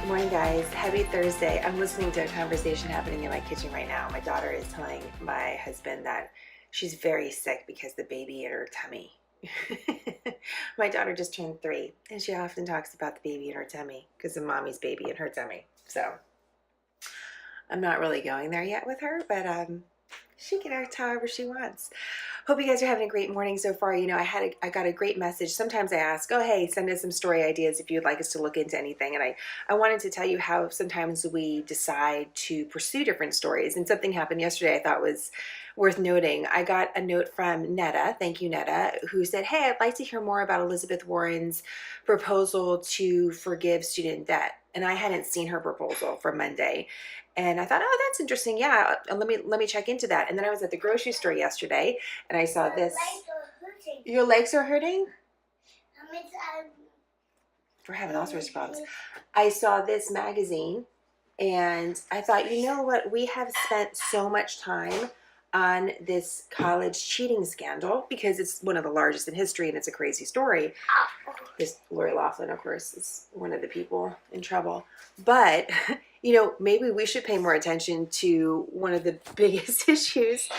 Morning, guys. Happy Thursday. I'm listening to a conversation happening in my kitchen right now. My daughter is telling my husband that she's very sick because the baby in her tummy. My daughter just turned 3, and she often talks about the baby in her tummy because of mommy's baby in her tummy. So I'm not really going there yet with her, but she can act however she wants. Hope you guys are having a great morning so far. You know, I got a great message. Sometimes I ask, oh, hey, send us some story ideas if you'd like us to look into anything. And I wanted to tell you how sometimes we decide to pursue different stories. And something happened yesterday I thought was worth noting. I got a note from Netta, thank you, Netta, who said, hey, I'd like to hear more about Elizabeth Warren's proposal to forgive student debt. And I hadn't seen her proposal for Monday. And I thought, oh, that's interesting. Yeah, let me check into that. And then I was at the grocery store yesterday, and I saw this. Your legs are hurting? We're having all sorts of problems. I saw this magazine, and I thought, you know what? We have spent so much time on this college cheating scandal because it's one of the largest in history, and it's a crazy story. This Lori Loughlin, of course, is one of the people in trouble. But you know, maybe we should pay more attention to one of the biggest issues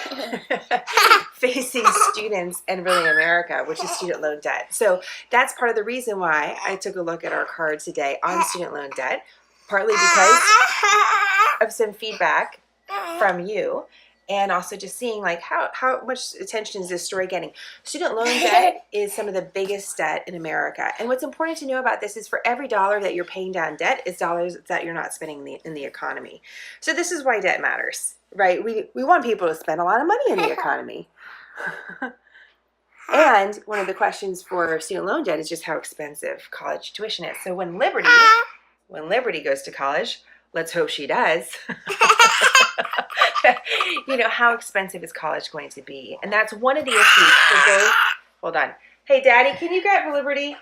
facing students and really America, which is student loan debt. So that's part of the reason why I took a look at our card today on student loan debt, partly because of some feedback from you, and also just seeing like how much attention is this story getting. Student loan debt is some of the biggest debt in America. And what's important to know about this is for every dollar that you're paying down debt is dollars that you're not spending in the economy. So this is why debt matters, right? We want people to spend a lot of money in the economy. And one of the questions for student loan debt is just how expensive college tuition is. So when Liberty goes to college, let's hope she does. You know, how expensive is college going to be? And that's one of the issues for those. Hold on. Hey, Daddy, can you grab Liberty?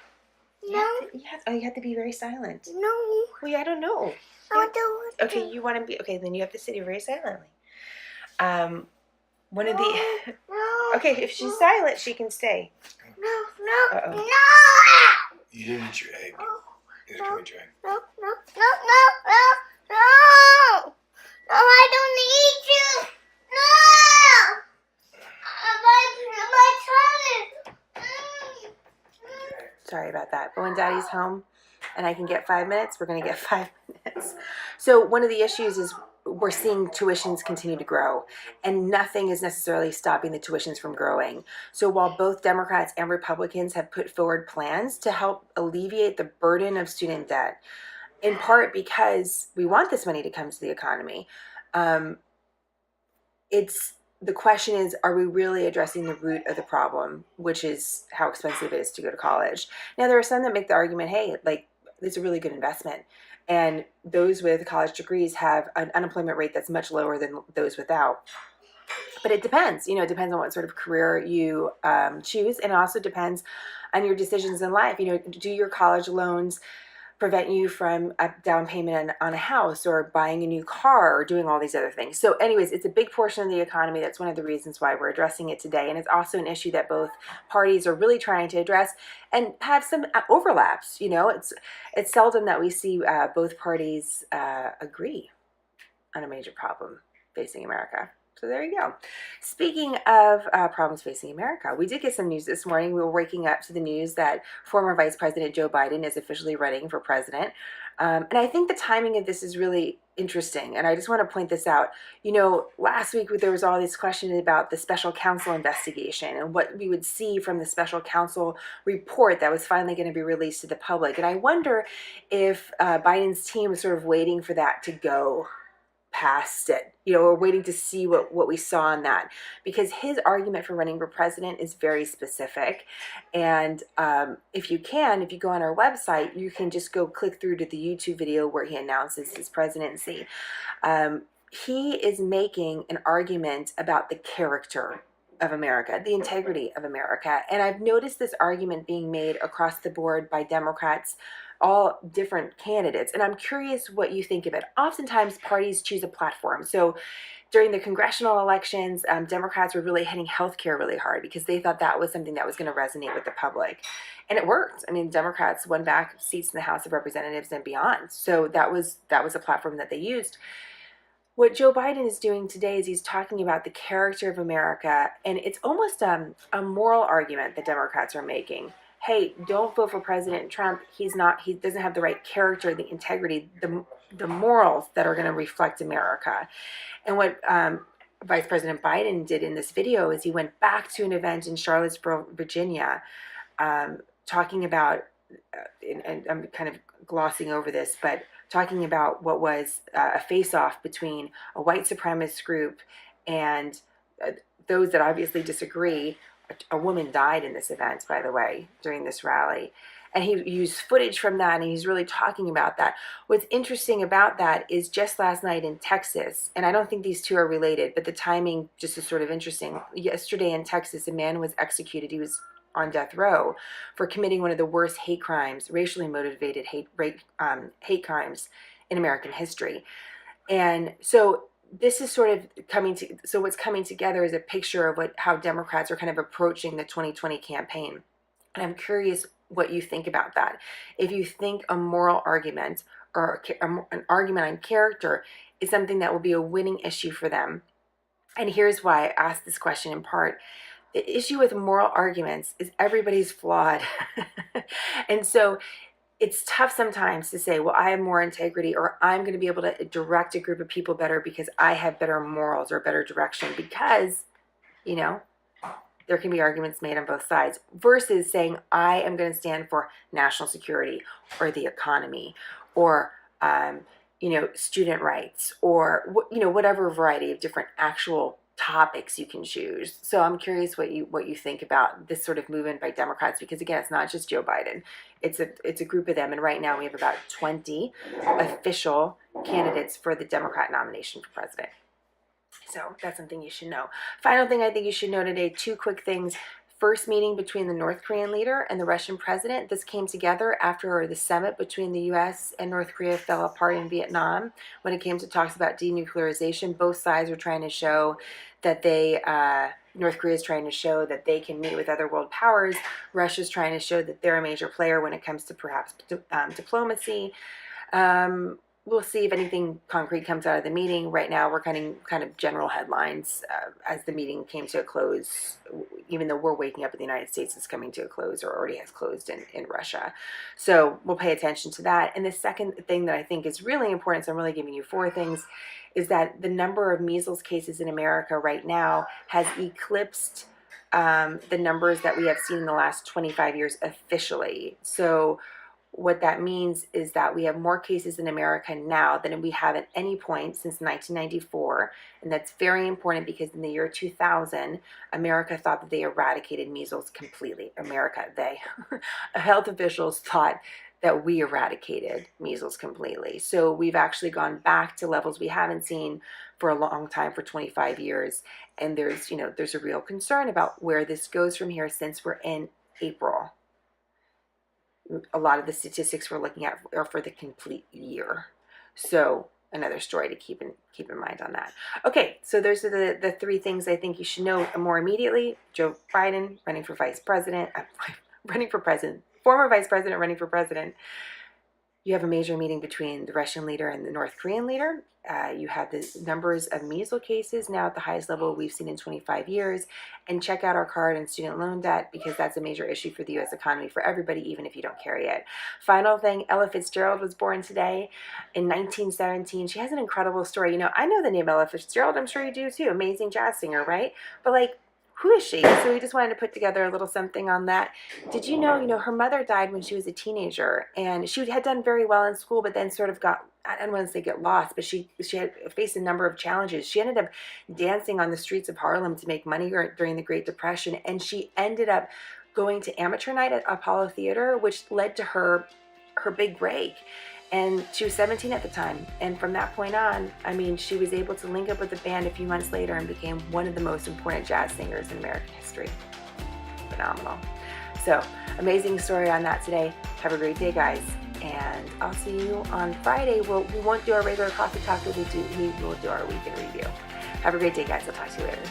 No. You have to be very silent. No. Well, I don't know. I don't. Okay, you want to be. Okay, then you have to sit here very silently. One of the. No. Okay, if she's silent, she can stay. No. Uh-oh. No. You didn't eat your egg. Here, No. come eat your egg. No. No, I don't need you. No. My tummy. Sorry about that. But when Daddy's home and I can get 5 minutes, we're going to get 5 minutes. So one of the issues is we're seeing tuitions continue to grow, and nothing is necessarily stopping the tuitions from growing. So while both Democrats and Republicans have put forward plans to help alleviate the burden of student debt, in part because we want this money to come to the economy, the question is, are we really addressing the root of the problem, which is how expensive it is to go to college? Now, there are some that make the argument, hey, like, it's a really good investment. And those with college degrees have an unemployment rate that's much lower than those without. But it depends. You know, it depends on what sort of career you choose. And it also depends on your decisions in life. You know, do your college loans prevent you from a down payment on a house or buying a new car or doing all these other things? So anyways, it's a big portion of the economy. That's one of the reasons why we're addressing it today. And it's also an issue that both parties are really trying to address and have some overlaps. You know, it's seldom that we see both parties agree on a major problem facing America. So there you go. Speaking of problems facing America, we did get some news this morning. We were waking up to the news that former Vice President Joe Biden is officially running for president. And I think the timing of this is really interesting. And I just want to point this out. You know, last week there was all these questions about the special counsel investigation and what we would see from the special counsel report that was finally going to be released to the public. And I wonder if Biden's team was sort of waiting for that to go past it. You know, we're waiting to see what we saw in that, because his argument for running for president is very specific. And if you go on our website, you can just go click through to the YouTube video where he announces his presidency. He is making an argument about the character of America, the integrity of America. And I've noticed this argument being made across the board by Democrats, all different candidates. And I'm curious what you think of it. Oftentimes parties choose a platform. So during the congressional elections, Democrats were really hitting healthcare really hard because they thought that was something that was going to resonate with the public. And it worked. I mean, Democrats won back seats in the House of Representatives and beyond. So that was a platform that they used. What Joe Biden is doing today is he's talking about the character of America, and it's almost a moral argument that Democrats are making. Hey, don't vote for President Trump. He doesn't have the right character, the integrity, the morals that are going to reflect America. And what Vice President Biden did in this video is he went back to an event in Charlottesville, Virginia, talking about, and I'm kind of glossing over this, but talking about what was a face-off between a white supremacist group and those that obviously disagree. A woman died in this event, by the way, during this rally. And he used footage from that, and he's really talking about that. What's interesting about that is just last night in Texas, and I don't think these two are related, but the timing just is sort of interesting. Yesterday in Texas, a man was executed. He was on death row for committing one of the worst hate crimes, racially motivated hate crimes in American history. And so this is sort of what's coming together is a picture of how Democrats are kind of approaching the 2020 campaign. And I'm curious what you think about that. If you think a moral argument or an argument on character is something that will be a winning issue for them. And here's why I asked this question in part. The issue with moral arguments is everybody's flawed. And so it's tough sometimes to say, well, I have more integrity, or I'm going to be able to direct a group of people better because I have better morals or better direction, because, there can be arguments made on both sides, versus saying, I am going to stand for national security or the economy or, student rights or, whatever variety of different actual topics you can choose. So I'm curious what you think about this sort of movement by Democrats, because again, it's not just Joe Biden. It's a group of them, and right now we have about 20 official candidates for the Democrat nomination for president. So that's something you should know. Final thing I think you should know today, two quick things. First meeting between the North Korean leader and the Russian president. This came together after the summit between the U.S. and North Korea fell apart in Vietnam. When it came to talks about denuclearization, both sides were trying to show that North Korea is trying to show that they can meet with other world powers. Russia's trying to show that they're a major player when it comes to perhaps diplomacy. We'll see if anything concrete comes out of the meeting. Right now, we're kind of general headlines as the meeting came to a close, even though we're waking up in the United States, it's coming to a close or already has closed in Russia. So we'll pay attention to that. And the second thing that I think is really important, so I'm really giving you four things, is that the number of measles cases in America right now has eclipsed the numbers that we have seen in the last 25 years officially. So what that means is that we have more cases in America now than we have at any point since 1994. And that's very important because in the year 2000, America thought that they eradicated measles completely. Health officials thought that we eradicated measles completely. So we've actually gone back to levels we haven't seen for a long time, for 25 years. And there's a real concern about where this goes from here, since we're in April. A lot of the statistics we're looking at are for the complete year. So another story to keep in mind on that. Okay, so those are the three things I think you should know more immediately. Joe Biden running for vice president, former vice president running for president. You have a major meeting between the Russian leader and the North Korean leader. You have the numbers of measles cases now at the highest level we've seen in 25 years. And check out our card and student loan debt, because that's a major issue for the U.S. economy for everybody, even if you don't carry it. Final thing, Ella Fitzgerald was born today in 1917. She has an incredible story. I know the name Ella Fitzgerald. I'm sure you do too. Amazing jazz singer, right? But who is she? So we just wanted to put together a little something on that. Did you know, her mother died when she was a teenager, and she had done very well in school, but then sort of I don't want to say get lost, but she had faced a number of challenges. She ended up dancing on the streets of Harlem to make money during the Great Depression, and she ended up going to amateur night at Apollo Theater, which led to her big break. And she was 17 at the time. And from that point on, she was able to link up with the band a few months later and became one of the most important jazz singers in American history. Phenomenal. So, amazing story on that today. Have a great day, guys. And I'll see you on Friday. We won't do our regular coffee talk, but we will do our weekend review. Have a great day, guys. I'll talk to you later.